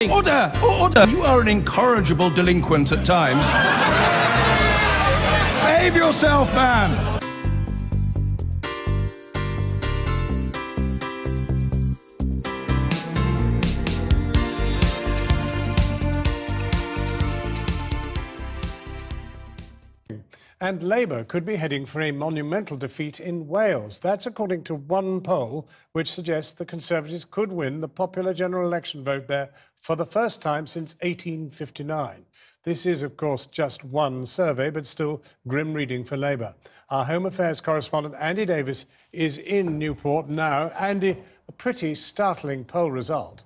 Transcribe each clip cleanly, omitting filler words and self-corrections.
Order! Order! You are an incorrigible delinquent at times. Behave yourself, man! And Labour could be heading for a monumental defeat in Wales. That's according to one poll, which suggests the Conservatives could win the popular general election vote there for the first time since 1859. This is, of course, just one survey, but still grim reading for Labour. Our Home Affairs correspondent, Andy Davis, is in Newport now. Andy, a pretty startling poll result.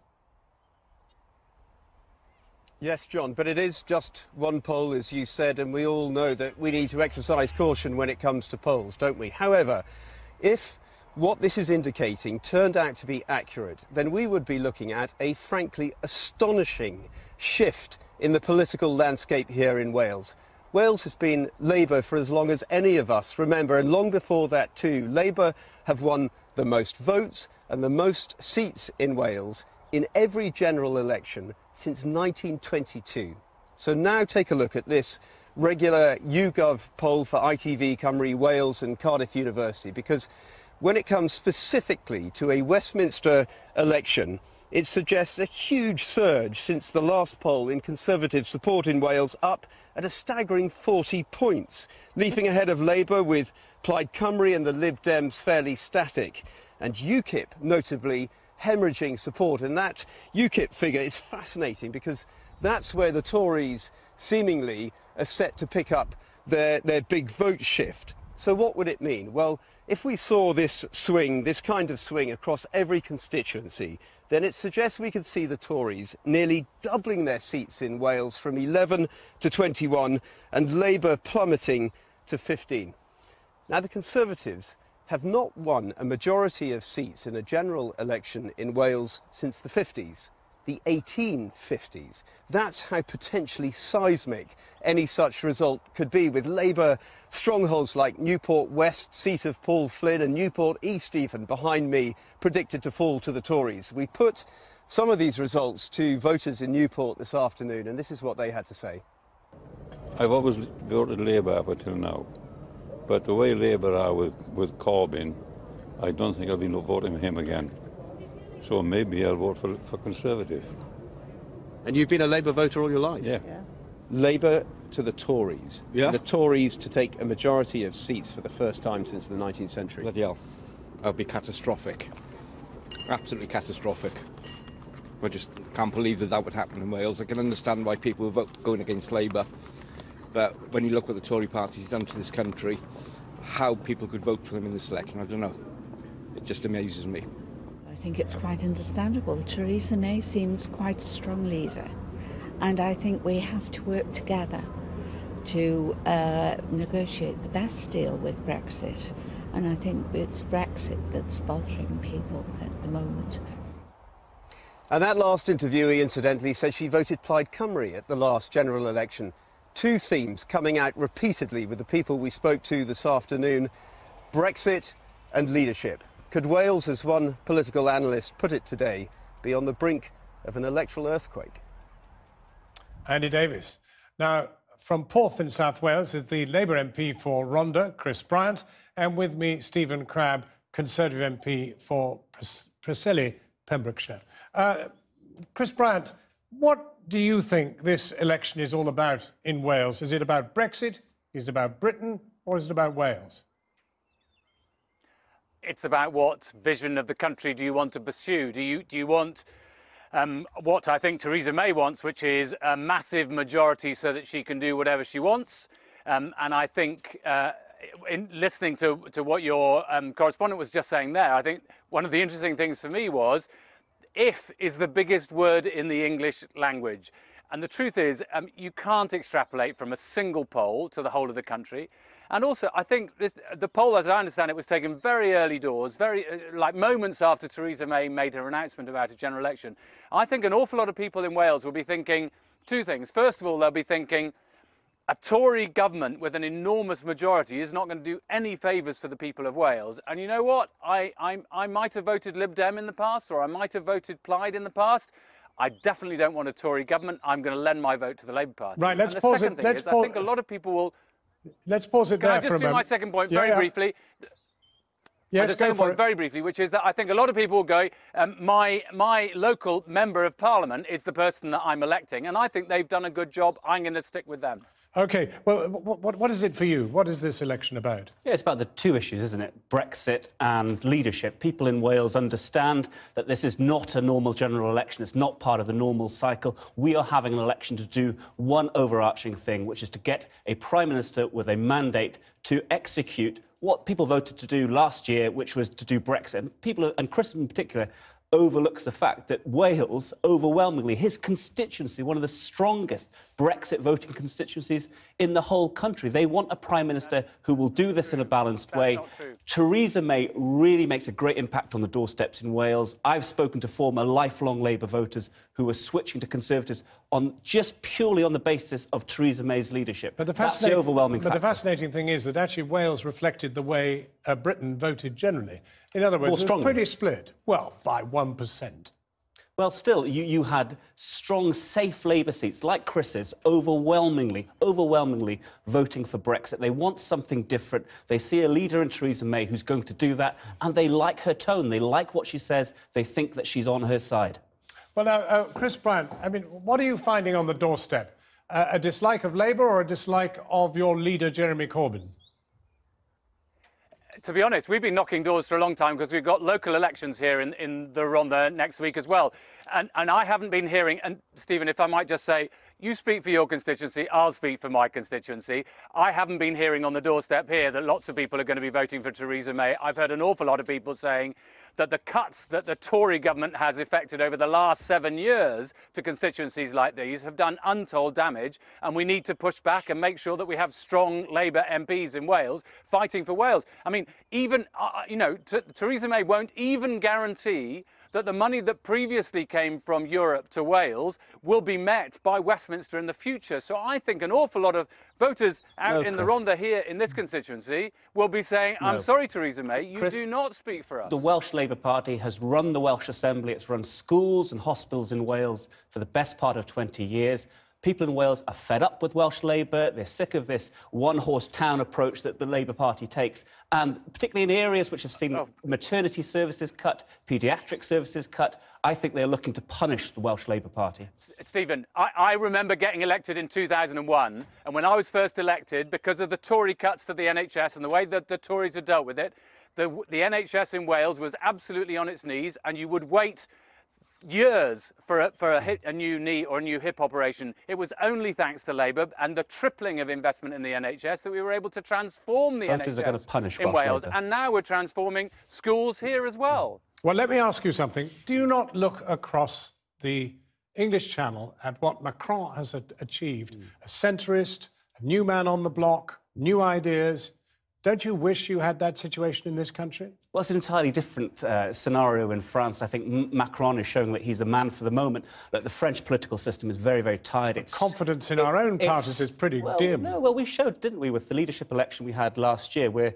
Yes, John, but it is just one poll, as you said, and we all know that we need to exercise caution when it comes to polls, don't we? However, if what this is indicating turned out to be accurate, then we would be looking at a frankly astonishing shift in the political landscape here in Wales. Wales has been Labour for as long as any of us remember, and long before that too. Labour have won the most votes and the most seats in Wales in every general election since 1922. So now take a look at this regular YouGov poll for ITV, Cymru, Wales and Cardiff University, because when it comes specifically to a Westminster election, it suggests a huge surge since the last poll in Conservative support in Wales, up at a staggering 40 points, leaping ahead of Labour with Plaid Cymru and the Lib Dems fairly static, and UKIP notably hemorrhaging support. And that UKIP figure is fascinating because that's where the Tories seemingly are set to pick up their big vote shift. So what would it mean? Well, if we saw this swing, this kind of swing across every constituency, then it suggests we could see the Tories nearly doubling their seats in Wales from 11 to 21 and Labour plummeting to 15. Now, the Conservatives have not won a majority of seats in a general election in Wales since the 50s, the 1850s. That's how potentially seismic any such result could be, with Labour strongholds like Newport West, seat of Paul Flynn, and Newport East even behind me, predicted to fall to the Tories. We put some of these results to voters in Newport this afternoon, and this is what they had to say. I've always voted Labour up until now. But the way Labour are with Corbyn, I don't think I'll be voting for him again. So maybe I'll vote for Conservative. And you've been a Labour voter all your life? Yeah. Labour to the Tories. Yeah. The Tories to take a majority of seats for the first time since the 19th century. Bloody hell. That would be catastrophic. Absolutely catastrophic. I just can't believe that would happen in Wales. I can understand why people would vote going against Labour. But when you look what the Tory party's done to this country, how people could vote for them in this election, I don't know. It just amazes me. I think it's quite understandable. Theresa May seems quite a strong leader, and I think we have to work together to negotiate the best deal with Brexit. And I think it's Brexit that's bothering people at the moment. And that last interviewee, incidentally, said she voted Plaid Cymru at the last general election. Two themes coming out repeatedly with the people we spoke to this afternoon: Brexit and leadership. Could Wales, as one political analyst put it today, be on the brink of an electoral earthquake? Andy Davis. Now, from Porth in South Wales is the Labour MP for Rhondda, Chris Bryant, and with me, Stephen Crabb, Conservative MP for Preseli, Pembrokeshire. Chris Bryant, what do you think this election is all about in Wales? Is it about Brexit? Is it about Britain? Or is it about Wales? It's about what vision of the country do you want to pursue? Do you want what I think Theresa May wants, which is a massive majority so that she can do whatever she wants? And I think in listening to what your correspondent was just saying there, I think one of the interesting things for me was if is the biggest word in the English language. And the truth is, you can't extrapolate from a single poll to the whole of the country. And also, I think the poll, as I understand it, was taken very early doors, like moments after Theresa May made her announcement about a general election. I think an awful lot of people in Wales will be thinking two things. First of all, they'll be thinking, a Tory government with an enormous majority is not going to do any favours for the people of Wales. And you know what? I might have voted Lib Dem in the past, or I might have voted Plaid in the past. I definitely don't want a Tory government. I'm going to lend my vote to the Labour Party. Right, let's and the pause second it. thing is, I think a lot of people will... Let's pause it Can there I just for a do moment. my second point very briefly? Yes, the second point very briefly, which is that I think a lot of people will go, my local member of parliament is the person that I'm electing, and I think they've done a good job. I'm going to stick with them. OK, well, what is it for you? What is this election about? Yeah, it's about the two issues, isn't it? Brexit and leadership. People in Wales understand that this is not a normal general election. It's not part of the normal cycle. We are having an election to do one overarching thing, which is to get a Prime Minister with a mandate to execute what people voted to do last year, which was to do Brexit. People, and Chris in particular, overlooks the fact that Wales, overwhelmingly, his constituency, one of the strongest Brexit voting constituencies in the whole country. They want a Prime Minister who will do this in a balanced way. Theresa May really makes a great impact on the doorsteps in Wales. I've spoken to former lifelong Labour voters who are switching to Conservatives on just purely on the basis of Theresa May's leadership. But that's the overwhelming factor. The fascinating thing is that actually Wales reflected the way Britain voted generally. In other words, it was pretty split. Well, by 1%. Well, still, you had strong, safe Labour seats, like Chris's, overwhelmingly voting for Brexit. They want something different. They see a leader in Theresa May who's going to do that, and they like her tone. They like what she says. They think that she's on her side. Well, now, Chris Bryant, I mean, what are you finding on the doorstep? A dislike of Labour or a dislike of your leader, Jeremy Corbyn? To be honest, we've been knocking doors for a long time because we've got local elections here in the Rhondda next week as well. And I haven't been hearing, and Stephen, if I might just say, you speak for your constituency, I'll speak for my constituency. I haven't been hearing on the doorstep here that lots of people are going to be voting for Theresa May. I've heard an awful lot of people saying that the cuts that the Tory government has effected over the last 7 years to constituencies like these have done untold damage, and we need to push back and make sure that we have strong Labour MPs in Wales fighting for Wales. I mean, even, you know, Theresa May won't even guarantee that the money that previously came from Europe to Wales will be met by Westminster in the future. So I think an awful lot of voters out in the Rhondda here in this constituency will be saying, I'm sorry, Theresa May, you do not speak for us. The Welsh Labour Party has run the Welsh Assembly. It's run schools and hospitals in Wales for the best part of 20 years. People in Wales are fed up with Welsh Labour. They're sick of this one-horse town approach that the Labour Party takes, and particularly in areas which have seen maternity services cut, paediatric services cut. I think they're looking to punish the Welsh Labour Party. Stephen, I remember getting elected in 2001, and when I was first elected, because of the Tory cuts to the NHS and the way that the Tories had dealt with it, the NHS in Wales was absolutely on its knees, and you would wait years for a new knee or a new hip operation. It was only thanks to Labour and the tripling of investment in the NHS that we were able to transform the NHS are going to punish in Wales. Labour. And now we're transforming schools here as well. Well, let me ask you something. Do you not look across the English Channel at what Macron has achieved? A centrist, a new man on the block, new ideas. Don't you wish you had that situation in this country? Well, it's an entirely different scenario in France. I think Macron is showing that he's a man for the moment. That the French political system is very, very tired. Confidence in our own parties is pretty dim. No, well, we showed, didn't we, with the leadership election we had last year, where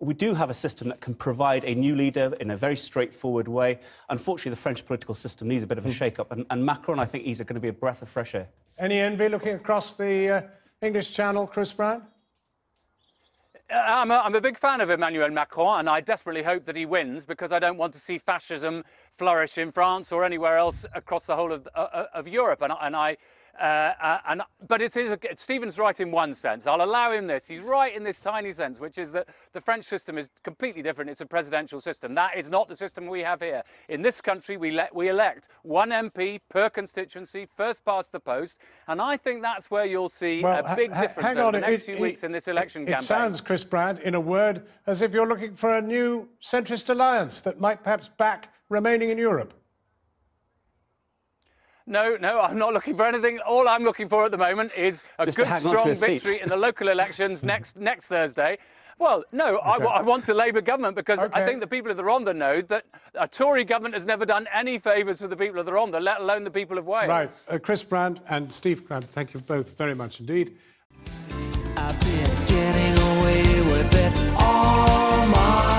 we do have a system that can provide a new leader in a very straightforward way. Unfortunately, the French political system needs a bit of a shake-up, and Macron, I think, he's going to be a breath of fresh air. Any envy looking across the English Channel, Chris Bryant? I'm a big fan of Emmanuel Macron, and I desperately hope that he wins, because I don't want to see fascism flourish in France or anywhere else across the whole of Europe. But Stephen's right in one sense. I'll allow him this. He's right in this tiny sense, which is that the French system is completely different. It's a presidential system. That is not the system we have here. In this country, we elect one MP per constituency, first past the post, and I think that's where you'll see a big difference over the next few weeks in this election campaign. It sounds, Chris Bryant, in a word, as if you're looking for a new centrist alliance that might perhaps back remaining in Europe. No, I'm not looking for anything. All I'm looking for at the moment is a good, strong victory in the local elections next Thursday. Well, no, I want a Labour government, because I think the people of the Rhondda know that a Tory government has never done any favours for the people of the Rhondda, let alone the people of Wales. Right. Chris Bryant and Steve Grant, thank you both very much indeed. I've been getting away with it all my